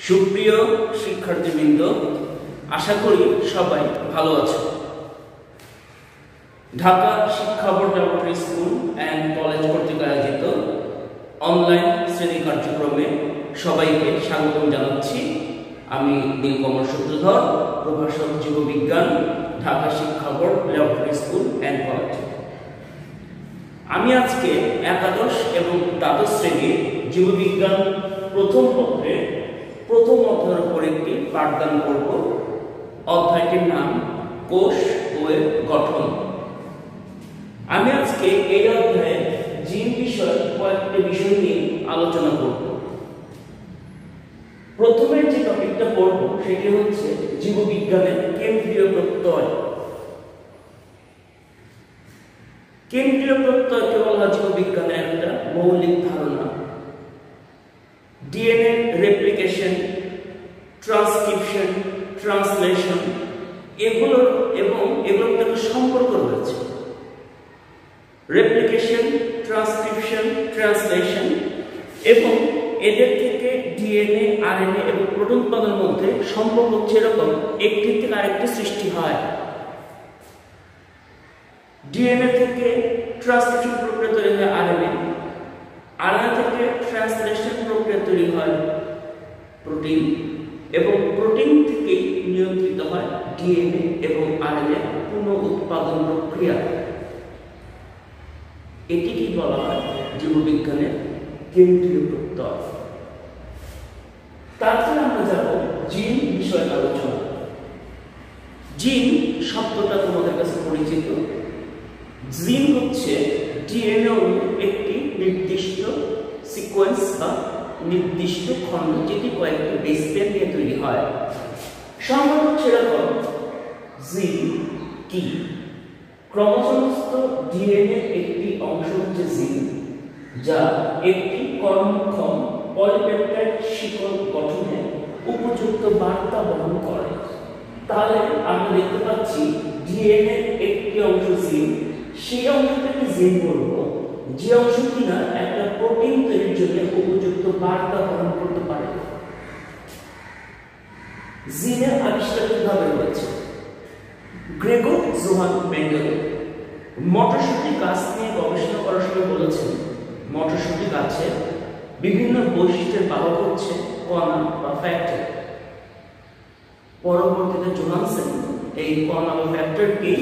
সুপ্রিয় শিক্ষার্থীবৃন্দ, আশা করি সবাই ভালো আছো। ঢাকা শিক্ষা board laboratory school and college কর্তৃক আয়োজিত অনলাইন শ্রেণী কার্যক্রমে সবাইকে স্বাগত জানাচ্ছি। আমি নীলকমল সূত্রধর, প্রভাষক জীববিজ্ঞান, ঢাকা শিক্ষা board laboratory school and college. আমি আজকে একাদশ এবং দ্বাদশ শ্রেণীর জীববিজ্ঞান প্রথম পত্রে প্রথম অধ্যায়ের উপর একটি পাঠদান করব। অধ্যায়টির নাম কোষ ও এর গঠন। আমি আজকে এই অধ্যায়ে জীব বিষয়ে কয়েকটি বিষয় নিয়ে আলোচনা করব। প্রথমে যে টপিকটা পড়ব সেটি হচ্ছে জীববিজ্ঞানের কেন্দ্রীয় প্রত্যয়। কেন্দ্রীয় প্রত্যয়কে বলা হয় জীববিজ্ঞানের একটা মৌলিক ধারণা। ডিএনএ রেপ্লিকেশন, ট্রান্সক্রিপশন, ট্রান্সলেশন এগুলোর একটা সম্পর্ক রয়েছে। রেপ্লিকেশন, ট্রান্সক্রিপশন, ট্রান্সলেশন এবং এদের থেকে ডিএনএ, আরএনএ এবং প্রোটিন উৎপাদনের মধ্যে সম্পর্ক হচ্ছে এরকম, একটি থেকে আরেকটি সৃষ্টি হয়। ডিএনএ থেকে ট্রান্সক্রিপশন প্রক্রিয়া তৈরি হয় আরএনএ, আরএনএ থেকে ট্রান্সলেশন প্রক্রিয়া তৈরি হয় প্রোটিন এবং প্রোটিন থেকে নিয়ন্ত্রিত হয় ডিএনএ এবং আরএনএ পুনঃ উৎপাদন প্রক্রিয়া। এটিকে বলা হয় জীববিজ্ঞানের কেন্দ্রীয় প্রত্যয়। তারপরে আমরা যাব জিন বিষয়ে আলোচনা। জিন শব্দটা তোমাদের কাছে পরিচিত। জিন হচ্ছে ডিএনএ একটি নির্দিষ্ট সিকোয়েন্স বা নির্দিষ্ট খণ্ড, যেটি কয়েকটি বেস পেয়ার নিয়ে তৈরি হয়। সংজ্ঞা সেরকম, জিন কি? ক্রোমোজোমস্থ ডিএনএ একটি অংশ হচ্ছে জিন, যা একটি কর্মক্ষম পলিপেপটাইড শিকল গঠনে উপযুক্ত বার্তা বহন করে। তাহলে আমরা দেখতে পাচ্ছি ডিএনএ একটি অংশ জিন, সেই অংশটাকে জিন বলবো যে অংশ কিনা একটা প্রোটিন তৈরির জন্য উপযুক্ত বার্তা বহন করতে পারে। জিনের আবিষ্কার কিভাবে হয়েছে? গ্রেগর জোহান মেন্ডেল মটরশুঁটি গাছ নিয়ে গবেষণা করার সময় বলেছেন, মটরশুঁটি গাছের বিভিন্ন বৈশিষ্ট্যের বাহক হচ্ছে কণা বা ফ্যাক্টর। পরবর্তীতে জোহানসেন এই কণা বা ফ্যাক্টরকে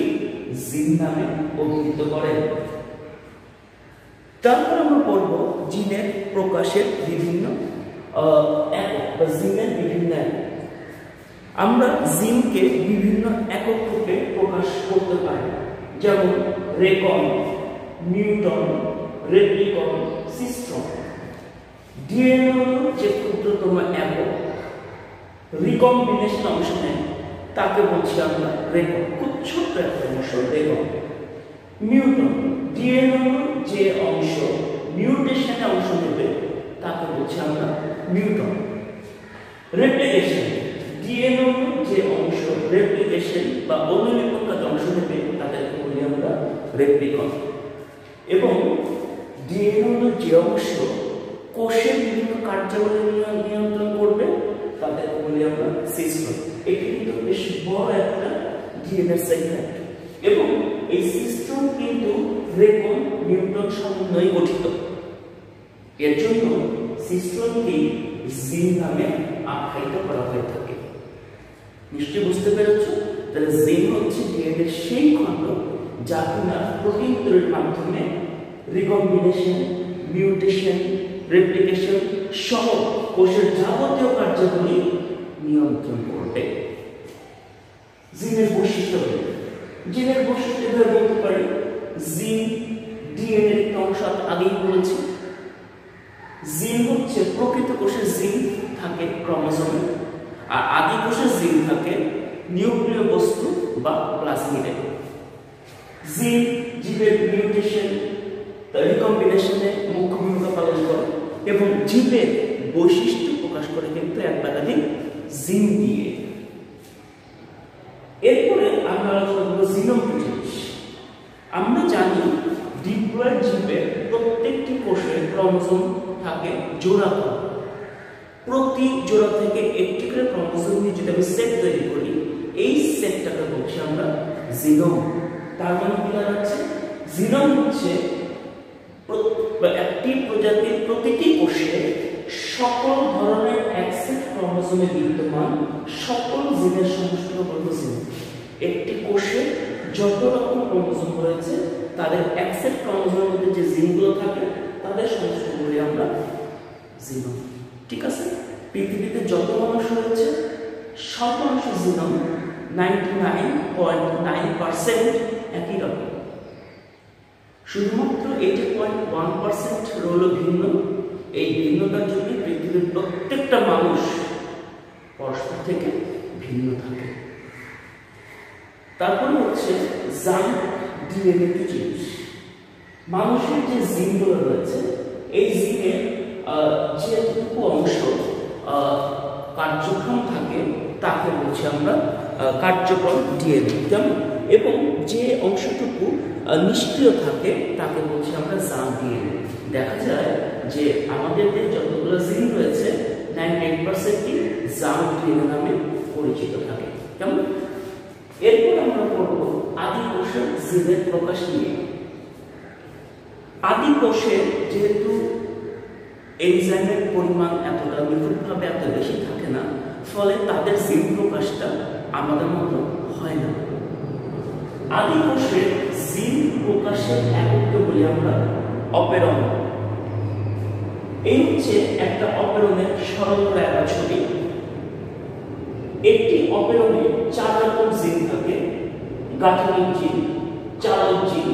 জিন নামে অভিহিত করেন। তারপর আমরা পড়ব জিনের প্রকাশের বিভিন্ন একক বা জিনের বিভিন্ন একক। আমরা জিনকে বিভিন্ন একক রূপে প্রকাশ করতে পারি, যেমন রেকন, নিউটন, রেপ্লিকন, সিস্ট্রন। ডিএনএ যে ক্ষুদ্রতম একক রিকম্বিনেশন অংশ নেয় তাকে বলছি আমরা রেকন, খুব ছোট্ট একটা অংশ রেকন। নিউটন ডিএনএ যে অংশ মিউটেশনে অংশ নেবে তাকে বলছি আমরা নিউটন। রেপ্লিকেশন ডিএনএ যে অংশ রেপ্লিকেশন বা অনুলিপন কাজে অংশ নেবে তাদেরকে বলি আমরা রেপ্লিকন। এবং ডিএনএ যে অংশ কোষের বিভিন্ন কার্যাবলী নিয়ন্ত্রণ করবে তাদেরকে বলি আমরা সিস্ট্রন। এটি কিন্তু বেশ বড় একটা ডিএনএ সেগমেন্ট এবং এই সিস্ট্রন কিন্তু রেকন, নিউটন সমন্বয়ে গঠিত। এর জন্য সিস্ট্রনকে জিন নামে আখ্যায়িত করা হয়ে থাকে। নিশ্চয়ই বুঝতে পেরেছ? তাহলে জিন হচ্ছে ডিএনএ সেই খণ্ড যা কিনা প্রোটিন তৈরির মাধ্যমে রিকম্বিনেশন, মিউটেশন, রেপ্লিকেশন সহ কোষের যাবতীয় কার্যাবলী নিয়ন্ত্রণ করবে। জিনের বৈশিষ্ট্য হল, জিনের বৈশিষ্ট্য এভাবে বলতে পারি, জিন ডিএনএ এর অংশ আগেই বলেছি। জিন হচ্ছে প্রকৃত কোষের জিন থাকে ক্রোমোজোমে, আর আদি কোষের জিন থাকে নিউক্লিয় বস্তু বা প্লাজমিডে। জিন জীবের মিউটেশন, রিকম্বিনেশনে মুখ্য ভূমিকা পালন করে এবং জীবের বৈশিষ্ট্য প্রকাশ করে কিন্তু এক একাধিক জিন দিয়ে। এরপরে আমরা আলোচনা করব জিনোম কি জিনিস। আমরা জানি ডিপ্লয়েড জীবের প্রত্যেকটি কোষে ক্রোমোজোম থাকে জোড়া করে। প্রতি জোড়া থেকে একটি করে ক্রোমোজোম নিয়ে যদি আমি সেট তৈরি করি, এই সেটটাকে বলছি আমরা জিনোম। তার মানে কি দাঁড়াচ্ছে, জিনোম হচ্ছে একটি প্রজাতির প্রতিটি কোষে সকল ধরনের একসেট ক্রোমোজোমে বিদ্যমান সকল জিনের সমষ্টিকে বলবো জিনোম। একটি কোষে যত রকম ক্রোমোজোম রয়েছে তাদের একসেট ক্রোমোজোমের মধ্যে যে জিনগুলো থাকে তাদের সমষ্টিকে বলি আমরা জিনোম। ঠিক আছে, পৃথিবীতে যত মানুষ রয়েছে সব মানুষের জিনোম 99.9% একই রকম, শুধুমাত্র 80.1% রইল ভিন্ন। এই ভিন্নতার জন্য পৃথিবীর প্রত্যেকটা মানুষ পরস্পর থেকে ভিন্ন থাকে। তারপরে হচ্ছে জার্ম ডিএনএ কি জিনিস। মানুষের যে জিনগুলো রয়েছে এই জিনের যেটুকু অংশ কার্যক্রম থাকে তাকে বলছি আমরা কার্যক্রম ডিএনএ, কেমন, এবং যে অংশটুকু নিষ্ক্রিয় থাকে তাকে বলছি আমরা জার্ম ডিএনএ। দেখা যায় যে আমাদের যে যতগুলো জিন রয়েছে 98%ই জার্ম ডিএনএ নামে পরিচিত থাকে, কেমন। এরপর আমরা পড়ব আদি কোষের জিনের প্রকাশ নিয়ে। আদি কোষে যেহেতু এনজাইমের পরিমাণ এতটা নিখুঁতভাবে এত বেশি থাকে না, ফলে তাদের জিন প্রকাশটা আমাদের মতো হয় না। আদি কোষের জিন প্রকাশের একককে বলি আমরা অপেরণ। এই হচ্ছে একটা অপেরণের সরল একটা ছবি। একটি অপেরণে 4 রকম জিন থাকে: গাঠনিক জিন, চালক জিন,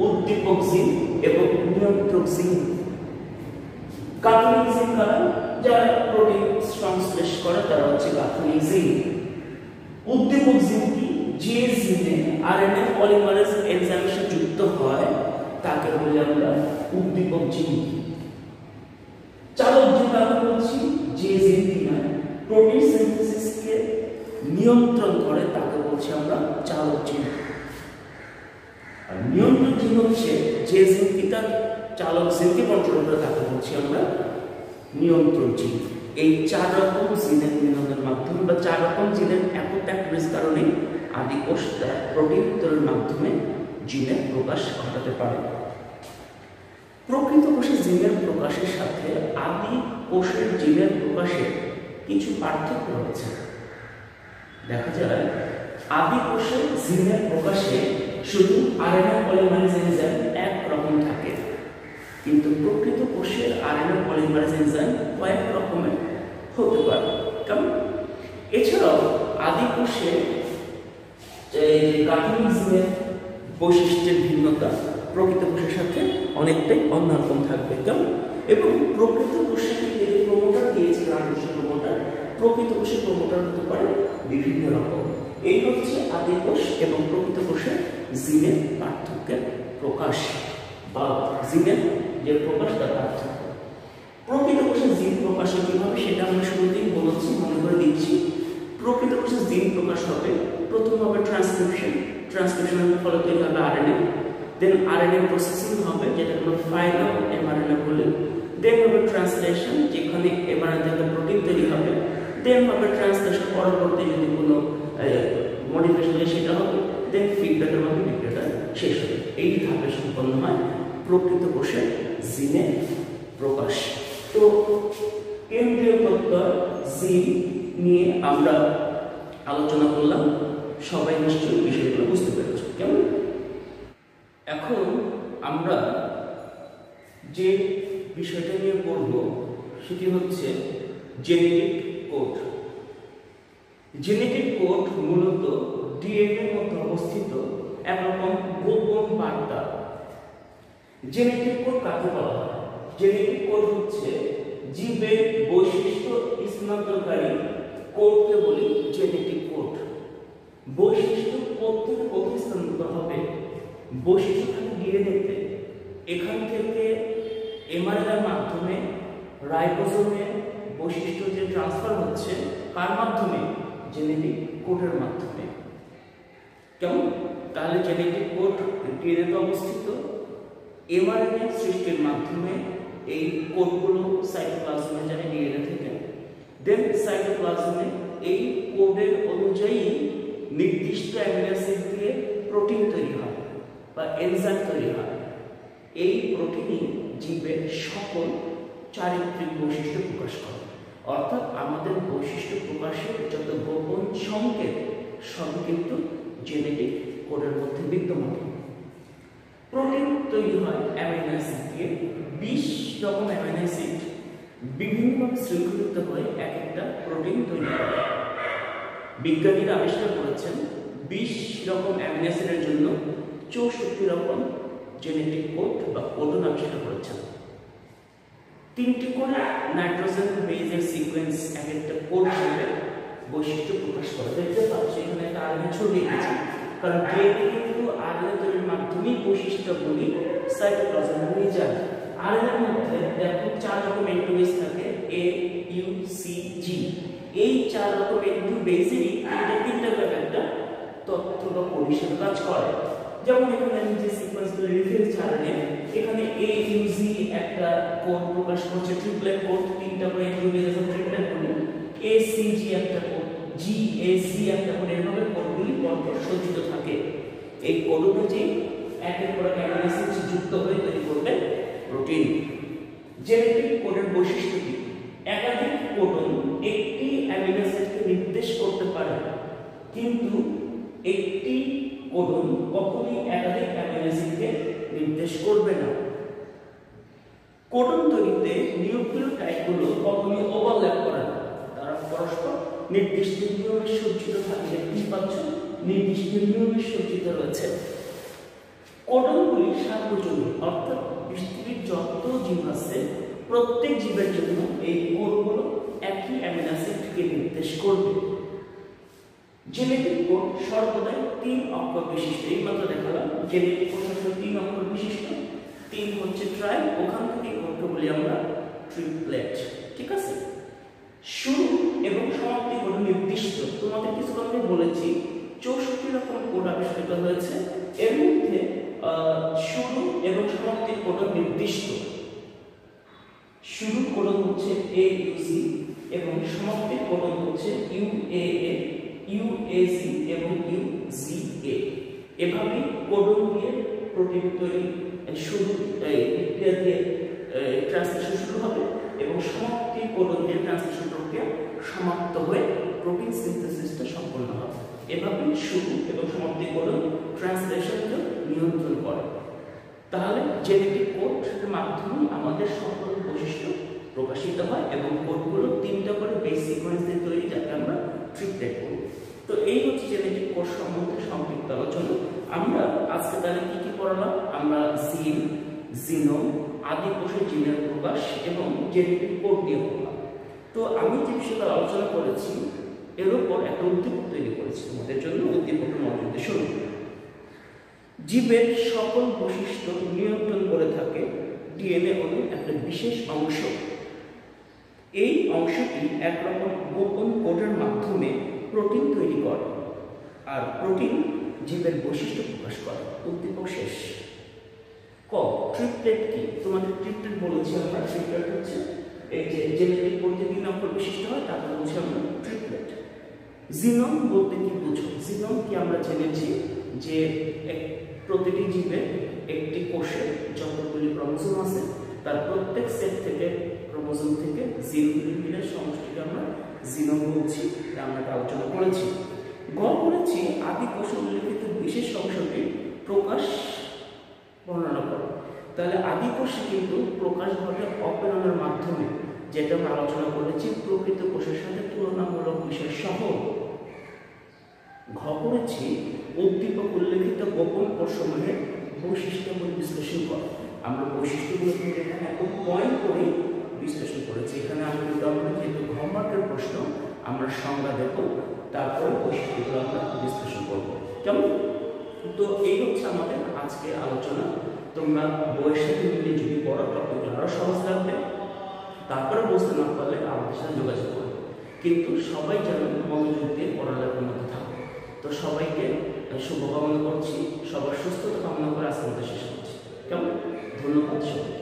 উদ্দীপক জিন এবং নিয়ন্ত্রক জিন। গাঠনিক জিন কারা? যারা প্রোটিন সংশ্লেষ করে তারা হচ্ছে গাঠনিক জিন। উদ্দীপক জিন কি? যে জিনে আরএনএ পলিমারেজ এনজাইমের সাথে যুক্ত হয় তাকে বলি আমরা উদ্দীপক জিন। চালক জিন কাকে বলছি? যে জিন কিনা প্রোটিন সিনথেসিসকে নিয়ন্ত্রণ করে তাকে বলছি আমরা চালক জিন। আর নিয়ন্ত্রক জিন হচ্ছে যে জিন কিনা চালক জিনকে কন্ট্রোল করে তাকে বলছি আমরা নিয়ন্ত্রক জিন। এই 4 রকম জিনের মিলনের মাধ্যমে বা 4 রকম জিনের একত্রিত কারণে আদি কোষ প্রোটিন তৈরির মাধ্যমে জিনের প্রকাশ ঘটাতে পারে। প্রকৃত কোষে জিনের প্রকাশের সাথে আদি কোষের জিনের প্রকাশে কিছু পার্থক্য রয়েছে। দেখা যায় আদি কোষে জিনের প্রকাশে শুধু আরএনএ পলিমারেজ এনজাইম এক রকম থাকে, কিন্তু প্রকৃত কোষের আরএনএ পলিমারেজ এনজাইম কয়েক রকমের হতে পারে, কেমন। এছাড়াও আদি কোষে গাঠনিক জিনের বৈশিষ্ট্যের ভিন্নতা প্রকৃত কোষের সাথে অনেকটাই অন্যরকম থাকবে, কেমন। এবং প্রকৃত কোষে যে প্রমোটার দিয়েছে প্রমোটার, প্রকৃত কোষে প্রমোটার হতে পারে বিভিন্ন রকম। এই হচ্ছে আদি কোষ এবং প্রকৃত কোষের জিনের পার্থক্যের প্রকাশ বা জিনের যে প্রকাশ তার পার্থক্য। প্রকৃত কোষের জিন প্রকাশ কিভাবে সেটা আমরা শুরুতেই বলেছি, মনে করে দিচ্ছি। প্রকৃত কোষের জিন প্রকাশ হবে প্রথম হবে ট্রান্সক্রিপশনের ফলে তৈরি হবে আরএনএ, দেন আরএনএ প্রসেসিং হবে যেটা আমরা ফাইনাল এমআরএনএ বলি, দেন হবে ট্রান্সলেশন যেখানে এমআরএনএ থেকে প্রোটিন তৈরি হবে, দেন হবে ট্রান্সলেশন পরবর্তী যদি কোনো মডিফিকেশন হয় সেটা হবে, দেন ফিডব্যাকের মাধ্যমে বিক্রিয়াটা শেষ হবে। এই ধাপে সম্পন্ন হয় প্রকৃত কোষের জিনের প্রকাশ। তো কেন্দ্রীয় প্রত্যয় জিন নিয়ে আমরা আলোচনা করলাম, সবাই নিশ্চয়ই বিষয়গুলো বুঝতে পেরেছ, কেমন। এখন আমরা যে বিষয়টা নিয়ে পড়ব সেটি হচ্ছে জেনেটিক কোড। জেনেটিক কোড মূলত ডিএনএ এর মধ্যে অবস্থিত একরকম গোপন বার্তা। জেনেটিক কোড কাকে বলা হয়? জেনেটিক কোড হচ্ছে জীবের বৈশিষ্ট্য স্থানান্তরকারী কোডকে বলি জেনেটিক কোড। বৈশিষ্ট্য কোথায় স্থানান্তর হবে? বৈশিষ্ট্য থাকে ডিএনএতে, এখান থেকে এমআরএনএর মাধ্যমে রাইবোজোমে বৈশিষ্ট্য যে ট্রান্সফার হচ্ছে কার মাধ্যমে? জেনেটিক কোডের মাধ্যমে, কেমন। তাহলে জেনেটিক কোড ডিএনএতে অবস্থিত, এমআরএনএ সৃষ্টির মাধ্যমে এই কোডগুলো সাইটোপ্লাজমে যায় ডিএনএ থেকে, দেন সাইটোপ্লাজমে এই কোডের অনুযায়ী নির্দিষ্ট অ্যামিনো অ্যাসিড দিয়ে প্রোটিন তৈরি হয় বা এনজাইম তৈরি হয়। এই প্রোটিনই জীবের সকল চারিত্রিক বৈশিষ্ট্য প্রকাশ করে, অর্থাৎ আমাদের বৈশিষ্ট্য প্রকাশের যত গোপন সংকেত সব কিন্তু জেনেটিক কোডের মধ্যে বিদ্যমান। প্রোটিন তৈরি হয় অ্যামিনো অ্যাসিড দিয়ে। 20 রকম অ্যামিনো অ্যাসিড বিভিন্নভাবে শৃঙ্খলিত হয়ে এক একটা প্রোটিন তৈরি করে। বিজ্ঞানীরা আবিষ্কার করেছেন 20 রকম অ্যামিনো অ্যাসিডের জন্য 64 রকম জেনেটিক কোড বা কোডন আবিষ্কার করেছেন। 3টি করে নাইট্রোজেন বেজের সিকোয়েন্স এক একটা কোড হিসেবে বৈশিষ্ট্য প্রকাশ করে। দেখতে পাচ্ছি এখানে একটা আরএনএ ছবি এঁকেছি, কারণ ডিএনএ কিন্তু আরএনএ তৈরির মাধ্যমেই বৈশিষ্ট্যগুলি সাইটোপ্লাজমে নিয়ে যায়। আরএনএর মধ্যে দেখো 4 রকম এন্টিনো বেস থাকে, এ ইউ সি জি। এই 4 রকম এন্টিনো বেসেরই তিনটা করে একটা তথ্য বা কোড হিসেবে কাজ করে। যেমন এখানে আমি যে সিকোয়েন্সগুলো রেফারেন্স আরএনএ, এখানে এ ইউ জি একটা কোড প্রকাশ করছে, ট্রিপলেট কোড, 3টা করে এন্টিনো বেস আছে ট্রিপলেট কোড, এ সি জি একটা কোড, জি এ সি একটা কোড, এভাবে কোডগুলি পরপর সজ্জিত থাকে। এই কোড অনুযায়ী একের পর এক অ্যামিনো অ্যাসিড যুক্ত হয়ে তৈরি করবে প্রোটিন। জেনেটিক কোডের বৈশিষ্ট্য কি? একাধিক কোডন একটি অ্যামিনো অ্যাসিডকে নির্দেশ করতে পারে, কিন্তু একটি কোডন কখনোই একাধিক অ্যামিনো অ্যাসিডকে নির্দেশ করবে না। কোডন তৈরিতে নিউক্লিওটাইডগুলো কখনোই ওভারল্যাপ করে না, তারা পরস্পর নির্দিষ্ট নিয়মে সজ্জিত থাকে। কি পাচ্ছ? নির্দিষ্ট নিয়মে সজ্জিত রয়েছে। কোডনগুলি সার্বজনীন, অর্থাৎ পৃথিবীর যত জীব আছে প্রত্যেক জীবের জন্য এই কোডগুলো একই অ্যামিনো অ্যাসিডকে নির্দেশ করবে। জেনেটিক কোড সর্বদাই 3 অক্ষর বিশিষ্ট। এই মাত্র দেখালাম জেনেটিক কোড 3 অক্ষর বিশিষ্ট। 3 হচ্ছে ট্রাই, ওখান থেকে কোডটা বলি আমরা ট্রিপলেট। ঠিক আছে? শুরু এবং সমাপ্তি কোড নির্দিষ্ট। তোমাদের কিছু আমি বলেছি 64 রকম কোড আবিষ্কৃত হয়েছে, এর মধ্যে শুরু এবং সমাপ্তির কোড নির্দিষ্ট। শুরু কোড হচ্ছে এ ইউ সি এবং সমাপ্তির কোড হচ্ছে U A A, U A C এবং ইউ জি এ। এভাবে কোডন দিয়ে প্রোটিন তৈরি শুরু প্রক্রিয়া দিয়ে ট্রান্সলেশন শুরু হবে এবং সমাপ্তি কোডন দিয়ে ট্রান্সলেশন প্রক্রিয়া সমাপ্ত হয়ে প্রোটিন সিনথেসিসটা সম্পন্ন হবে। এভাবে শুরু এবং সমাপ্তি কোডন ট্রান্সলেশনকে নিয়ন্ত্রণ করে। তাহলে জেনেটিক কোডের মাধ্যমে আমাদের সকল বৈশিষ্ট্য প্রকাশিত হয় এবং কোডগুলো 3টা করে বেস সিকোয়েন্স দিয়ে তৈরি, যাকে আমরা ট্রিপলেট বলি। তো এই হচ্ছে জেনেটিক কোড সম্বন্ধে সংক্ষিপ্ত আলোচনা। আমরা আজকে তাহলে কি কি পড়ালাম? আমরা জিন, জিনোম, আদি কোষের জিনের প্রকাশ এবং জেনেটিক কোড নিয়ে পড়লাম। তো আমি যে বিষয়টা আলোচনা করেছি এর উপর একটা উদ্দীপক তৈরি করেছি তোমাদের জন্য। উদ্দীপকের মনোযোগ দিয়ে শুনুন। জীবের সকল বৈশিষ্ট্য নিয়ন্ত্রণ করে থাকে ডিএনএ অণুর একটা বিশেষ অংশ। এই অংশটি একরকম গোপন কোডের মাধ্যমে প্রোটিন তৈরি করে, আর প্রোটিন জীবের বৈশিষ্ট্য প্রকাশ করে। উদ্দীপক শেষ। ক, ট্রিপলেট কি? তোমাদের ট্রিপলেট বলেছি আমরা। ট্রিপলেট হচ্ছে এই যে জেনেটিক কোড যে 3 অক্ষর বিশিষ্ট হয় তাকে বলছি আমরা ট্রিপলেট। জিনোম বলতে কি বুঝো? জিনোম কি আমরা জেনেছি যে প্রতিটি জীবের একটি কোষে যতগুলি ক্রোমোজোম আছে তার প্রত্যেক সেট থেকে ক্রোমোজোম থেকে জিনগুলি মিলে সমষ্টিকে আমরা জিনোম বলছি। আমরা আলোচনা করেছি। গ করেছি আদি কোষে উল্লেখিত বিশেষ অংশটি প্রকাশ বর্ণনা করো। তাহলে আদি কোষে কিন্তু প্রকাশ ঘটে অপেরণের মাধ্যমে, যেটা আমরা আলোচনা করেছি প্রকৃত কোষের সাথে তুলনামূলক বিষয় সহ। ঘ করেছি উদ্দীপক উল্লেখিত গোপন কোষসমূহের বৈশিষ্ট্যগুলি বিশ্লেষণ কর। আমরা বৈশিষ্ট্যগুলো কিন্তু এখানে একদম পয়েন্ট করে বিশ্লেষণ করেছি। এখানে আমরা যেহেতু ঘ মার্কের প্রশ্ন, আমরা সংজ্ঞা দেব, তারপরে বৈশিষ্ট্যগুলো আমরা বিশ্লেষণ করবো। কেমন? তো এই হচ্ছে আমাদের আজকে আলোচনা। তোমরা বইয়ের সাথে মিলে যদি পড়ো টপিকগুলো আরও সহজ লাগবে। তারপরে বুঝতে না পারলে আমাদের সাথে যোগাযোগ করবে, কিন্তু সবাই যেন মনোযোগ দিয়ে পড়ালেখার মধ্যে থাকবে। তো সবাইকে শুভকামনা করছি, সবার সুস্থতা কামনা করে আজকে শেষ করছি। কেমন? ধন্যবাদ সবাই।